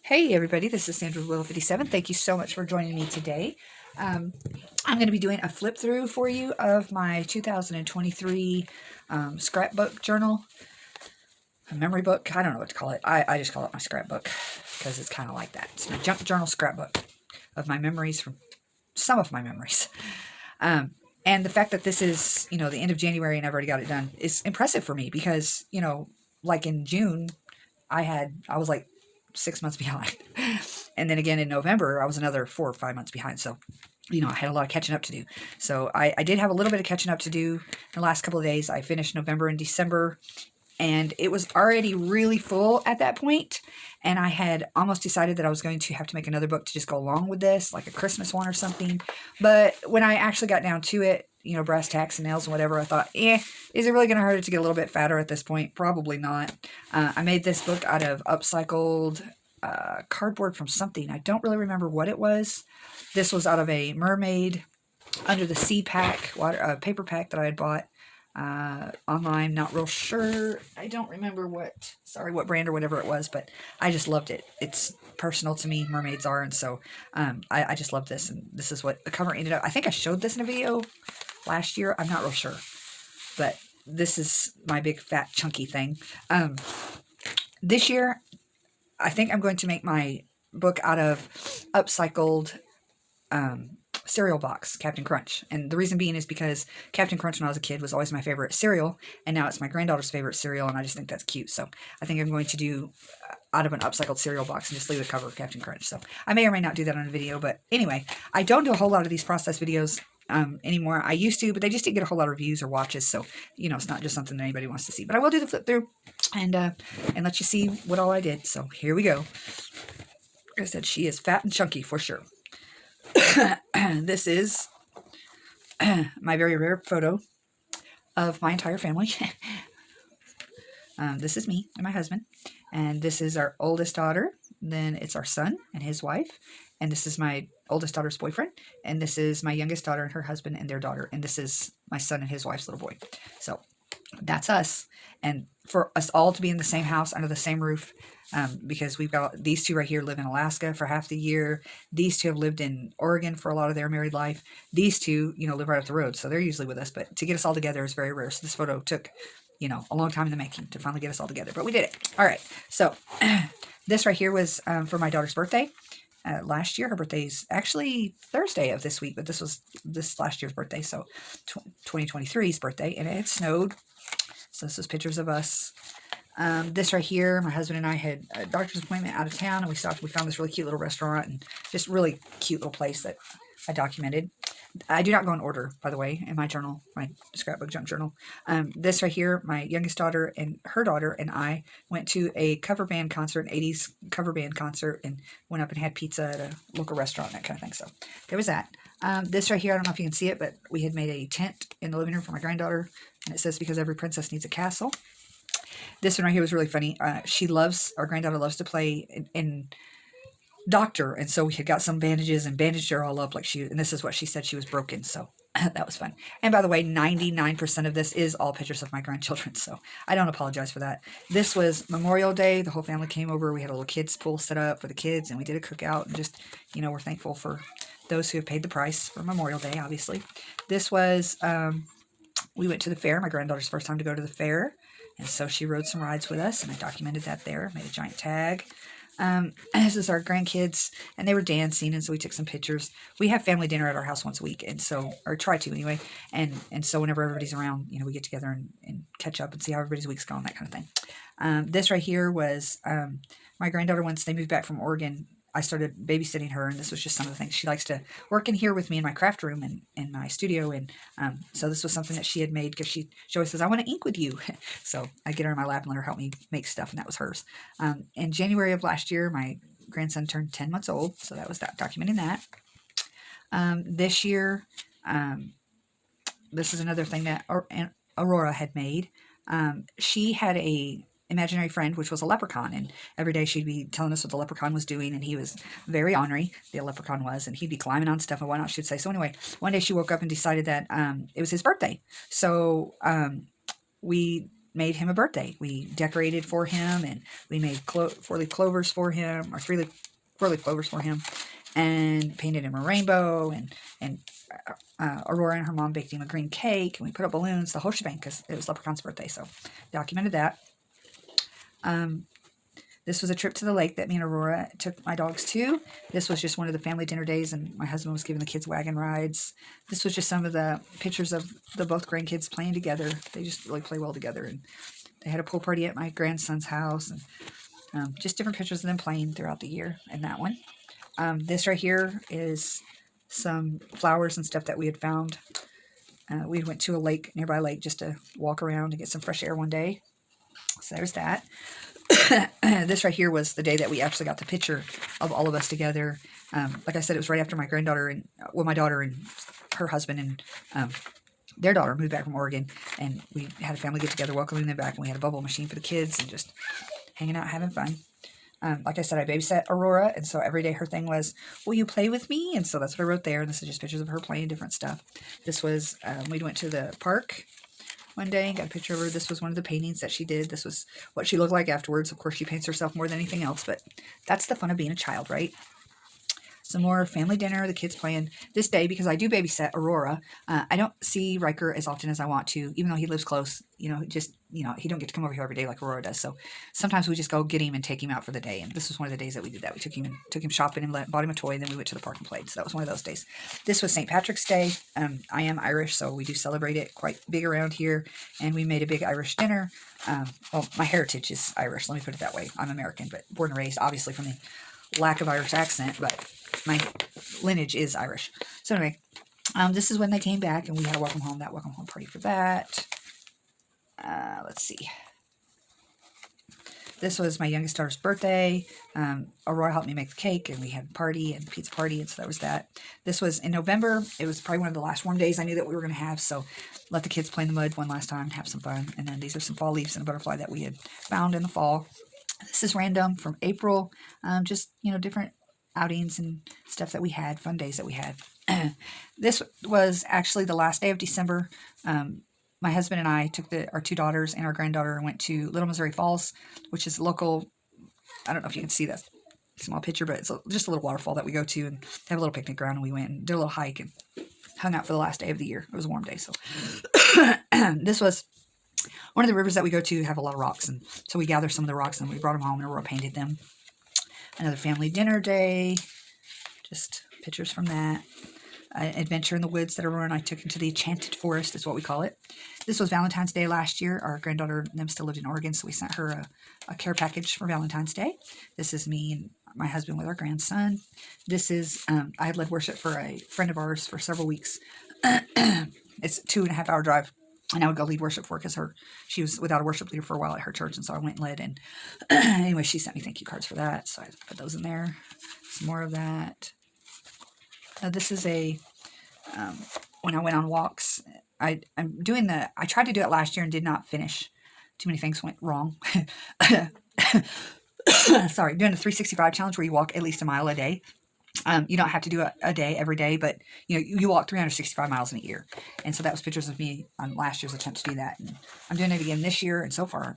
Hey everybody, this is Sandra Will 57. Thank you so much for joining me today. I'm going to be doing a flip through for you of my 2023 scrapbook journal, a memory book. I don't know what to call it. I just call it my scrapbook because it's kind of like that. It's my Junk Journal Scrapbook of my memories from some of my memories. And the fact that this is, the end of January and I've already got it done is impressive for me because, like in June, I was like 6 months behind. And then again in November, I was another 4 or 5 months behind. So, I had a lot of catching up to do. So I did have a little bit of catching up to do in the last couple of days. I finished November and December, and it was already really full at that point. And I had almost decided that I was going to have to make another book to just go along with this, like a Christmas one or something. But when I actually got down to it, brass tacks and nails and whatever, I thought, is it really going to hurt it to get a little bit fatter at this point? Probably not. I made this book out of upcycled cardboard from something. I don't really remember what it was. This was out of a mermaid under the sea pack, paper pack that I had bought online. Not real sure. I don't remember what brand or whatever it was, but I just loved it. It's personal to me, mermaids are, and so I just love this, and this is what the cover ended up. I think I showed this in a video last year. I'm not real sure, but this is my big fat chunky thing. This year, I think I'm going to make my book out of upcycled cereal box, Captain Crunch. And the reason being is because Captain Crunch when I was a kid was always my favorite cereal, and now it's my granddaughter's favorite cereal, and I just think that's cute. So I think I'm going to do out of an upcycled cereal box and just leave the cover of Captain Crunch. So I may or may not do that on a video, but anyway, I don't do a whole lot of these process videos anymore. I used to, but they just didn't get a whole lot of views or watches, so it's not just something that anybody wants to see. But I will do the flip through and let you see what all I did. So here we go. Like I said, she is fat and chunky for sure. This is my very rare photo of my entire family. This is me and my husband, and this is our oldest daughter. Then it's our son and his wife, and this is my oldest daughter's boyfriend, and this is my youngest daughter and her husband and their daughter, and this is my son and his wife's little boy. So that's us, and for us all to be in the same house under the same roof, because we've got these two right here live in Alaska for half the year. These two have lived in Oregon for a lot of their married life. These two, live right up the road, so they're usually with us, but to get us all together is very rare. So this photo took, a long time in the making to finally get us all together, but we did it. All right, so this right here was for my daughter's birthday. Last year, her birthday's actually Thursday of this week, but this was this last year's birthday, so 2023's birthday, and it had snowed. So this is pictures of us. This right here, my husband and I had a doctor's appointment out of town, and we stopped. We found this really cute little restaurant and just really cute little place that I documented. I do not go in order, by the way, in my journal, my scrapbook junk journal. This right here, my youngest daughter and her daughter and I went to a cover band concert, an 80s cover band concert, and went up and had pizza at a local restaurant, that kind of thing. So there was that. This right here, I don't know if you can see it, but we had made a tent in the living room for my granddaughter, and it says, because every princess needs a castle. This one right here was really funny. Our granddaughter loves to play in doctor, and so we had got some bandages and bandaged her all up and this is what she said, she was broken. So that was fun. And by the way, 99% of this is all pictures of my grandchildren, so I don't apologize for that. This was Memorial Day. The whole family came over. We had a little kids pool set up for the kids, and we did a cookout, and just, we're thankful for those who have paid the price for Memorial Day, obviously. This was, we went to the fair, my granddaughter's first time to go to the fair, and so she rode some rides with us, and I documented that there, made a giant tag. This is our grandkids, and they were dancing, and so we took some pictures. We have family dinner at our house once a week, and so, or try to anyway, and so whenever everybody's around, we get together and catch up and see how everybody's week's going, that kind of thing. This right here was my granddaughter. Once they moved back from Oregon, I started babysitting her, and this was just some of the things. She likes to work in here with me in my craft room and in my studio, and so this was something that she had made, because she always says, I want to ink with you. So I get her in my lap and let her help me make stuff, and that was hers. In January of last year, my grandson turned 10 months old, so that was documenting that. This year, this is another thing that Aurora had made. She had a imaginary friend, which was a leprechaun, and every day she'd be telling us what the leprechaun was doing, and he was very ornery, the leprechaun was, and he'd be climbing on stuff and whatnot, she'd say. So anyway, one day she woke up and decided that it was his birthday, so we made him a birthday. We decorated for him, and we made 4-leaf clovers for him, or 4-leaf clovers for him, and painted him a rainbow, and Aurora and her mom baked him a green cake, and we put up balloons, the whole shebang, because it was Leprechaun's birthday, so documented that. This was a trip to the lake that me and Aurora took my dogs to. This was just one of the family dinner days, and my husband was giving the kids wagon rides. This was just some of the pictures of the both grandkids playing together. They just really play well together, and they had a pool party at my grandson's house, and just different pictures of them playing throughout the year in that one. This right here is some flowers and stuff that we had found. We went to a nearby lake, just to walk around and get some fresh air one day. So there's that. This right here was the day that we actually got the picture of all of us together. Like I said, it was right after my daughter and her husband and their daughter moved back from Oregon, and we had a family get together welcoming them back, and we had a bubble machine for the kids and just hanging out, having fun. Like I said, I babysat Aurora, and so every day her thing was, will you play with me? And so that's what I wrote there, and this is just pictures of her playing different stuff. This was, we went to the park one day and got a picture of her. This was one of the paintings that she did. This was what she looked like afterwards. Of course, she paints herself more than anything else, but that's the fun of being a child, right? Some more family dinner, the kids playing. This day, because I do babysit Aurora, I don't see Riker as often as I want to, even though he lives close. He don't get to come over here every day like Aurora does. So sometimes we just go get him and take him out for the day. And this was one of the days that we did that. We took him shopping and bought him a toy, and then we went to the park and played. So that was one of those days. This was St. Patrick's Day. I am Irish, so we do celebrate it quite big around here. And we made a big Irish dinner. Well, my heritage is Irish. Let me put it that way. I'm American, but born and raised, obviously, from the lack of Irish accent, but my lineage is Irish. So anyway, this is when they came back, and we had a welcome home party for that. Let's see. This was my youngest daughter's birthday. Aurora helped me make the cake, and we had a party and pizza party, and so that was that. This was in November. It was probably one of the last warm days I knew that we were going to have, so let the kids play in the mud one last time and have some fun. And then these are some fall leaves and a butterfly that we had found in the fall. This is random from April, just, different outings and stuff that we had, fun days that we had. This was actually the last day of December. My husband and I took our two daughters and our granddaughter and went to Little Missouri Falls, which is local. I don't know if you can see that small picture, but it's just a little waterfall that we go to and have a little picnic ground. And we went and did a little hike and hung out for the last day of the year. It was a warm day. So this was one of the rivers that we go to have a lot of rocks. And so we gathered some of the rocks and we brought them home and Aurora painted them. Another family dinner day. Just pictures from that. Adventure in the woods that Aurora and I took into the Enchanted Forest is what we call it. This was Valentine's Day last year. Our granddaughter and them still lived in Oregon, so we sent her a care package for Valentine's Day. This is me and my husband with our grandson. This is, I had led worship for a friend of ours for several weeks. It's a 2.5-hour drive, and I would go lead worship for her because she was without a worship leader for a while at her church, and so I went and led. And anyway, she sent me thank you cards for that, so I put those in there. Some more of that. This is when I went on walks. I tried to do it last year and did not finish. Too many things went wrong. Sorry, doing the 365 challenge where you walk at least a mile a day. You don't have to do it a day every day, but you walk 365 miles in a year. And so that was pictures of me on last year's attempt to do that. And I'm doing it again this year, and so far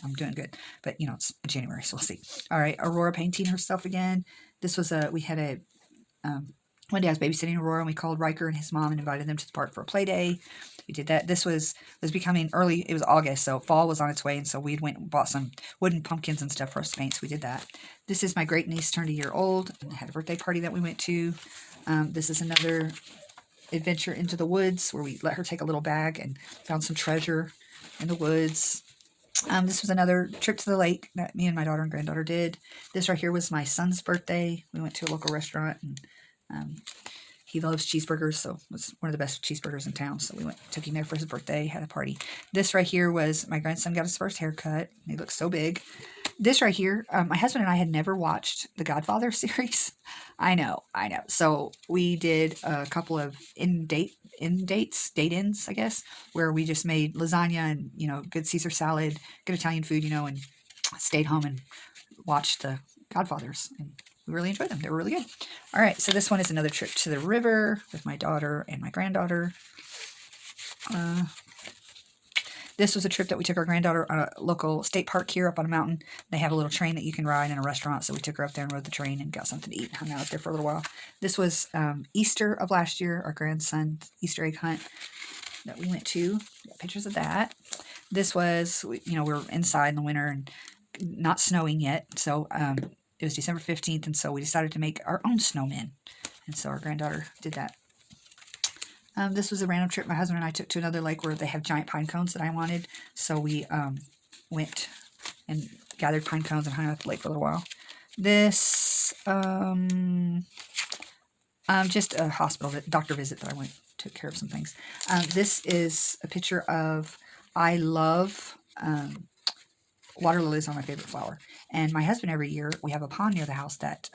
I'm doing good. But it's January, so we'll see. All right, Aurora painting herself again. This was one day I was babysitting Aurora, and we called Riker and his mom and invited them to the park for a play day. We did that. This was becoming early. It was August, so fall was on its way, and so we went and bought some wooden pumpkins and stuff for us to paint, so we did that. This is my great niece turned a year old, and had a birthday party that we went to. This is another adventure into the woods where we let her take a little bag and found some treasure in the woods. This was another trip to the lake that me and my daughter and granddaughter did. This right here was my son's birthday. We went to a local restaurant, and he loves cheeseburgers, so it was one of the best cheeseburgers in town. So we took him there for his birthday, had a party. This right here was my grandson got his first haircut. He looks so big. This right here, my husband and I had never watched the Godfather series. I know. So we did a couple of date-ins, I guess, where we just made lasagna and, good Caesar salad, good Italian food, and stayed home and watched the Godfathers. And we really enjoyed them. They were really good. All right, so this one is another trip to the river with my daughter and my granddaughter. This was a trip that we took our granddaughter on a local state park here up on a mountain. They have a little train that you can ride in a restaurant, so we took her up there and rode the train and got something to eat and hung out up there for a little while. This was Easter of last year, our grandson's Easter egg hunt that we went to. Got pictures of that. This was, we were inside in the winter and not snowing yet, so it was December 15th, and so we decided to make our own snowmen, and so our granddaughter did that. This was a random trip my husband and I took to another lake where they have giant pine cones that I wanted, so we went and gathered pine cones and hung out at the lake for a little while. This, just a hospital doctor visit that I went, took care of some things. This is a picture of, I love water lilies are my favorite flower, and my husband, every year we have a pond near the house that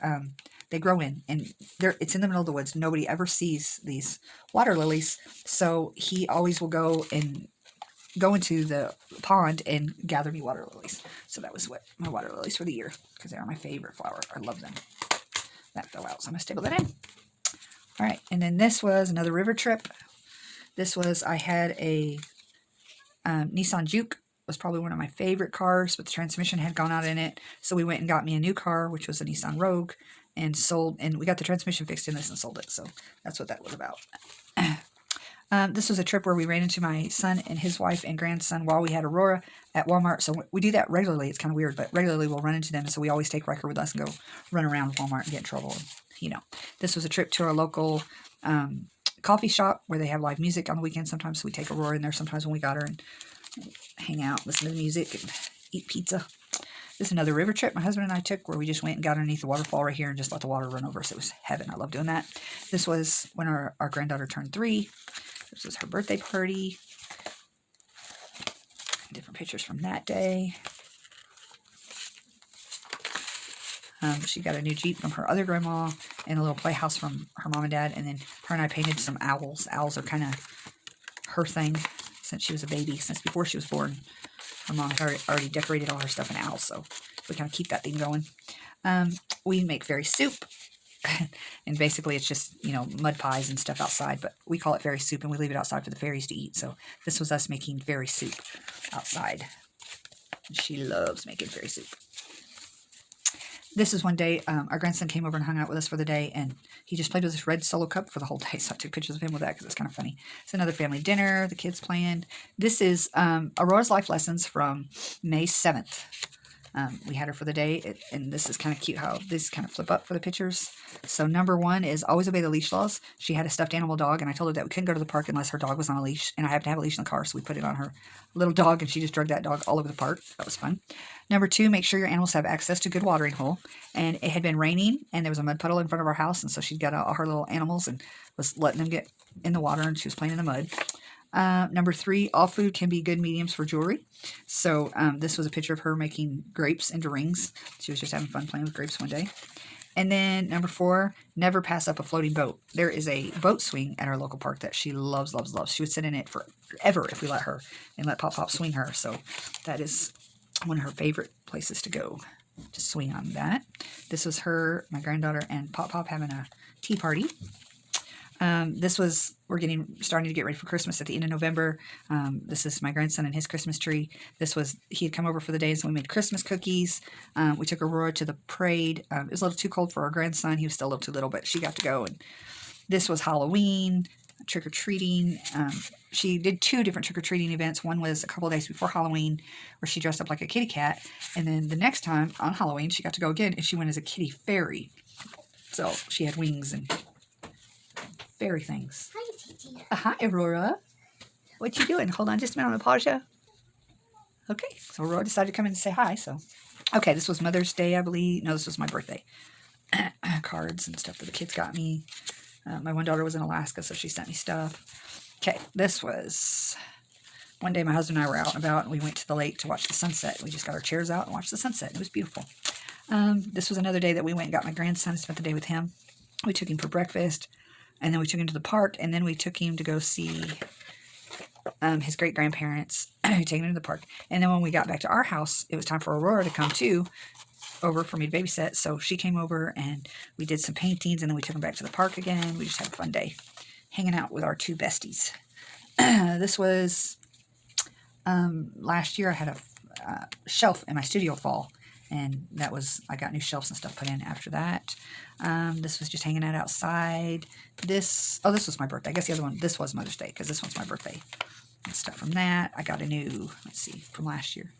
they grow in, and it's in the middle of the woods. Nobody ever sees these water lilies, so he always will go into the pond and gather me water lilies. So that was what my water lilies for the year, because they are my favorite flower. I love them. That fell out, so I'm gonna staple that in. All right, and then this was another river trip. This was, I had a Nissan Juke. Was probably one of my favorite cars, but the transmission had gone out in it, so we went and got me a new car, which was a Nissan Rogue, and we got the transmission fixed in this and sold it. So that's what that was about. This was a trip where we ran into my son and his wife and grandson while we had Aurora at Walmart. So we do that regularly. It's kind of weird, but regularly we'll run into them, and so we always take Riker with us and go run around Walmart and get in trouble. And, this was a trip to our local coffee shop where they have live music on the weekend sometimes, so we take Aurora in there sometimes when we got her and hang out, listen to the music, and eat pizza. This is another river trip my husband and I took where we just went and got underneath the waterfall right here and just let the water run over us. It was heaven. I love doing that. This was when our granddaughter turned 3. This was her birthday party. Different pictures from that day. She got a new Jeep from her other grandma and a little playhouse from her mom and dad, and then her and I painted some owls. Owls are kind of her thing since she was a baby, since before she was born. Her mom had already decorated all her stuff in owls, so we kind of keep that thing going. We make fairy soup, and basically it's just, mud pies and stuff outside, but we call it fairy soup, and we leave it outside for the fairies to eat. So this was us making fairy soup outside. She loves making fairy soup. This is one day, our grandson came over and hung out with us for the day, and he just played with this red Solo cup for the whole day, so I took pictures of him with that because it's kind of funny. It's another family dinner, the kids playing. This is Aurora's life lessons from May 7th. We had her for the day, and this is kind of cute how these kind of flip up for the pictures. So number 1 is always obey the leash laws. She had a stuffed animal dog, and I told her that we couldn't go to the park unless her dog was on a leash, and I have to have a leash in the car, so we put it on her little dog, and she just dragged that dog all over the park. That was fun. Number 2, make sure your animals have access to good watering hole. And it had been raining, and there was a mud puddle in front of our house, and so she got all her little animals and was letting them get in the water, and she was playing in the mud. Number 3, all food can be good mediums for jewelry. So this was a picture of her making grapes into rings. She was just having fun playing with grapes one day. And then number 4, never pass up a floating boat. There is a boat swing at our local park that she loves, loves, loves. She would sit in it forever if we let her and let Pop Pop swing her. So that is one of her favorite places to go, to swing on that. This was her, my granddaughter, and Pop Pop having a tea party. We're starting to get ready for Christmas at the end of November. This is my grandson and his Christmas tree. He had come over for the day, so we made Christmas cookies. We took Aurora to the parade. It was a little too cold for our grandson. He was still a little too little, but she got to go. And this was Halloween, trick-or-treating. She did 2 different trick-or-treating events. One was a couple of days before Halloween, where she dressed up like a kitty cat. And then the next time, on Halloween, she got to go again, and she went as a kitty fairy. So she had wings and fairy things. Hi, Titi. Hi, Aurora. What you doing? Hold on just a minute. I'm going to pause you. Okay, so Aurora decided to come in and say hi. So, okay, this was Mother's Day, I believe. No, this was my birthday. Cards and stuff that the kids got me. My one daughter was in Alaska, so she sent me stuff. Okay, this was one day my husband and I were out and about, and we went to the lake to watch the sunset. We just got our chairs out and watched the sunset. It was beautiful. This was another day that we went and got my grandson and spent the day with him. We took him for breakfast. And then we took him to the park, and then we took him to go see his great-grandparents, taking him to the park. And then when we got back to our house, it was time for Aurora to come over for me to babysit. So she came over, and we did some paintings, and then we took him back to the park again. We just had a fun day hanging out with our 2 besties. This was Last year I had a shelf in my studio fall, and that was, I got new shelves and stuff put in after that. This was just hanging out outside. This was my birthday. I guess the other one, this was Mother's Day, because this one's my birthday. And stuff from that. I got a new, let's see, from last year.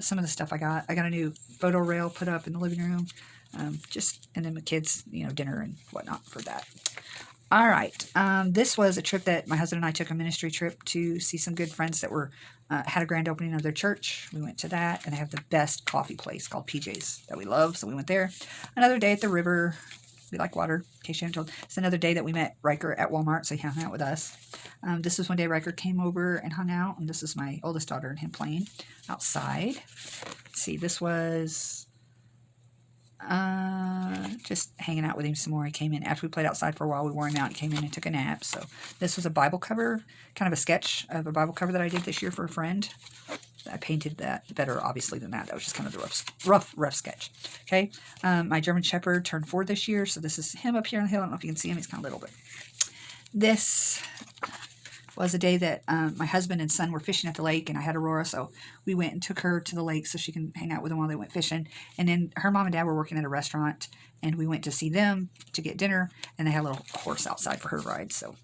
Some of the stuff I got a new photo rail put up in the living room. And then the kids, dinner and whatnot for that. All right. This was a trip that my husband and I took, a ministry trip to see some good friends that were had a grand opening of their church. We went to that, and they have the best coffee place called PJ's that we love, so we went there. Another day at the river. We like water, in case you haven't told. It's another day that we met Riker at Walmart, so he hung out with us. This was one day Riker came over and hung out, and this is my oldest daughter and him playing outside. Let's see, this was just hanging out with him some more. He came in after we played outside for a while. We wore him out. He came in and took a nap. So this was a Bible cover, kind of a sketch of a Bible cover that I did this year for a friend. I painted that better, obviously, than that. That was just kind of the rough sketch. Okay. My German Shepherd turned 4 this year. So this is him up here on the hill. I don't know if you can see him. He's kind of little, but this was a day that my husband and son were fishing at the lake, and I had Aurora, so we went and took her to the lake so she can hang out with them while they went fishing. And then her mom and dad were working at a restaurant, and we went to see them to get dinner, and they had a little horse outside for her ride. So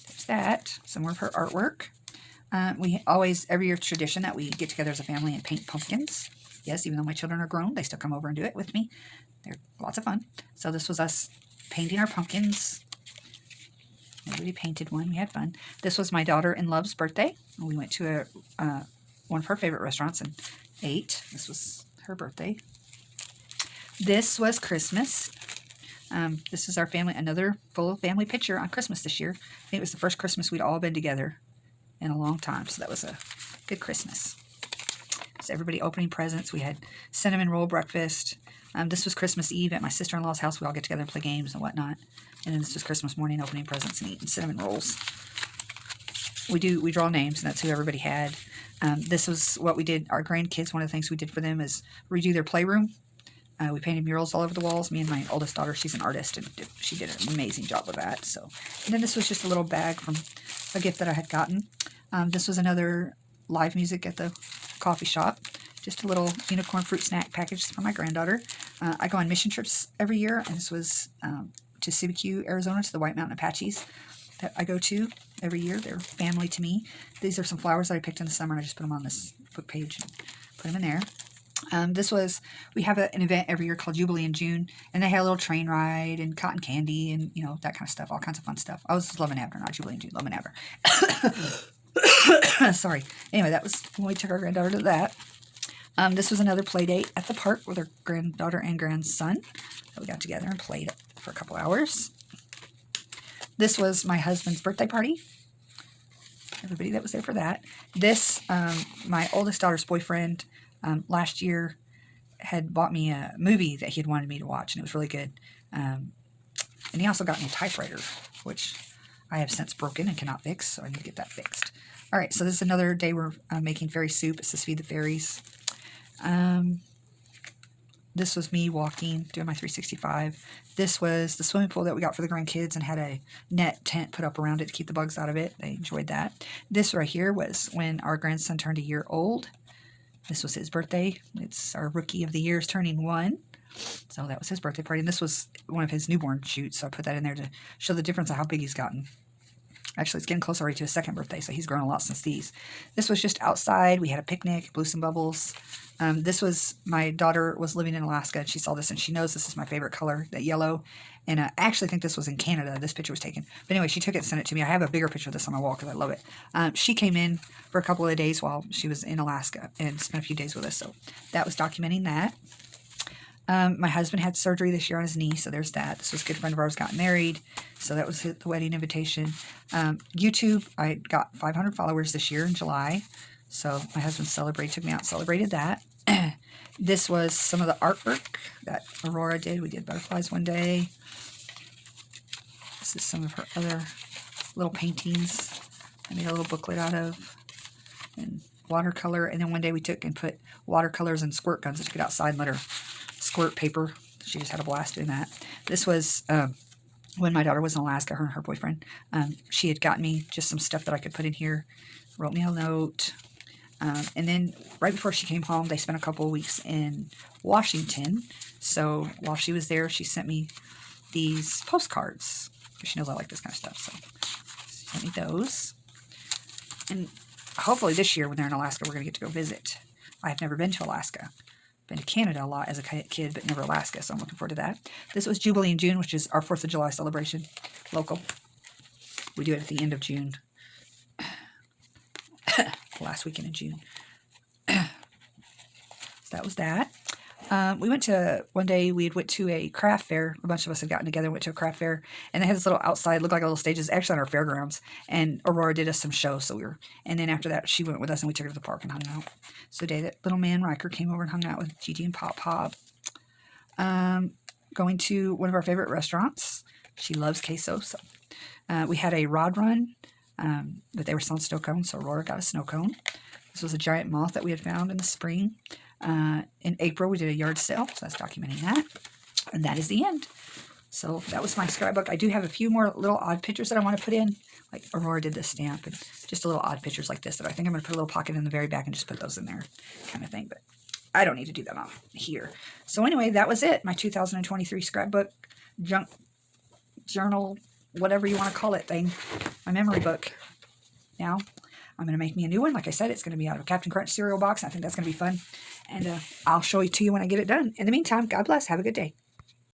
there's that. Some more of her artwork. We always, every year, tradition that we get together as a family and paint pumpkins. Yes, even though my children are grown, they still come over and do it with me. They're lots of fun. So this was us painting our pumpkins. Everybody painted one. We had fun. This was my daughter-in-law's birthday. We went to one of her favorite restaurants and ate. This was her birthday. This was Christmas. This is our family, another full family picture on Christmas this year. I think it was the first Christmas we'd all been together in a long time, so that was a good Christmas. So everybody opening presents. We had cinnamon roll breakfast. This was Christmas Eve at my sister-in-law's house. We all get together and play games and whatnot. And then this was Christmas morning, opening presents and eating cinnamon rolls. We draw names, and that's who everybody had. This was what we did. Our grandkids, one of the things we did for them is redo their playroom. We painted murals all over the walls. Me and my oldest daughter, she's an artist, and she did an amazing job with that. So, and then this was just a little bag from a gift that I had gotten. This was another live music at the coffee shop. Just a little unicorn fruit snack package for my granddaughter. I go on mission trips every year, and this was to CBQ, Arizona, to the White Mountain Apaches that I go to every year. They're family to me. These are some flowers that I picked in the summer, and I just put them on this book page and put them in there. We have an event every year called Jubilee in June, and they had a little train ride and cotton candy and, that kind of stuff, all kinds of fun stuff. I was Love and Abner, not Jubilee in June, Love and Abner. Sorry. Anyway, that was when we took our granddaughter to that. This was another play date at the park with our granddaughter and grandson. We got together and played for a couple hours. This was my husband's birthday party. Everybody that was there for that. This, my oldest daughter's boyfriend, last year had bought me a movie that he had wanted me to watch, and it was really good. And he also got me a typewriter, which I have since broken and cannot fix, so I need to get that fixed. All right, so this is another day we're making fairy soup. It says Feed the Fairies. This was me walking, doing my 365. This was the swimming pool that we got for the grandkids and had a net tent put up around it to keep the bugs out of it. They enjoyed that. This right here was when our grandson turned a year old. This was his birthday. It's our rookie of the year is turning 1. So that was his birthday party. And this was one of his newborn shoots. So I put that in there to show the difference of how big he's gotten. Actually, it's getting close already to his 2nd birthday, so he's grown a lot since these. This was just outside. We had a picnic, blew some bubbles. This was, my daughter was living in Alaska, and she saw this, and she knows this is my favorite color, that yellow. And I actually think this was in Canada. This picture was taken. But anyway, she took it and sent it to me. I have a bigger picture of this on my wall because I love it. She came in for a couple of days while she was in Alaska and spent a few days with us. So that was documenting that. My husband had surgery this year on his knee, so there's that. This was a good friend of ours got married, so that was the wedding invitation. YouTube, I got 500 followers this year in July, so my husband took me out and celebrated that. This was some of the artwork that Aurora did. We did butterflies one day. This is some of her other little paintings I made a little booklet out of, and watercolor. And then one day we took and put watercolors and squirt guns that you get outside and let her squirt paper. She just had a blast doing that. This was when my daughter was in Alaska, her and her boyfriend, she had got me just some stuff that I could put in here, wrote me a note. And then right before she came home, they spent a couple of weeks in Washington. So while she was there, she sent me these postcards, because she knows I like this kind of stuff. So she sent me those. And hopefully this year when they're in Alaska, we're going to get to go visit. I've never been to Alaska. Been to Canada a lot as a kid, but never Alaska, so I'm looking forward to that. This was Jubilee in June, which is our 4th of July celebration, local. We do it at the end of June, last weekend in June. So that was that. We went to, one day we went to a craft fair. A bunch of us had gotten together and went to a craft fair. And they had this little outside, looked like a little stage. It's actually on our fairgrounds. And Aurora did us some shows. So and then after that, she went with us and we took her to the park and hung out. So today, that little man, Riker, came over and hung out with Gigi and Pop Pop. Going to one of our favorite restaurants. She loves queso. So we had a rod run, but they were selling snow cones. So Aurora got a snow cone. This was a giant moth that we had found in the spring. In April, we did a yard sale, so that's documenting that. And that is the end. So that was my scrapbook. I do have a few more little odd pictures that I want to put in. Like Aurora did this stamp, and just a little odd pictures like this that I think I'm going to put a little pocket in the very back and just put those in there kind of thing. But I don't need to do that on here. So anyway, that was it. My 2023 scrapbook, junk journal, whatever you want to call it thing. My memory book. Now, I'm going to make me a new one. Like I said, it's going to be out of a Captain Crunch cereal box. I think that's going to be fun. And I'll show it to you when I get it done. In the meantime, God bless. Have a good day.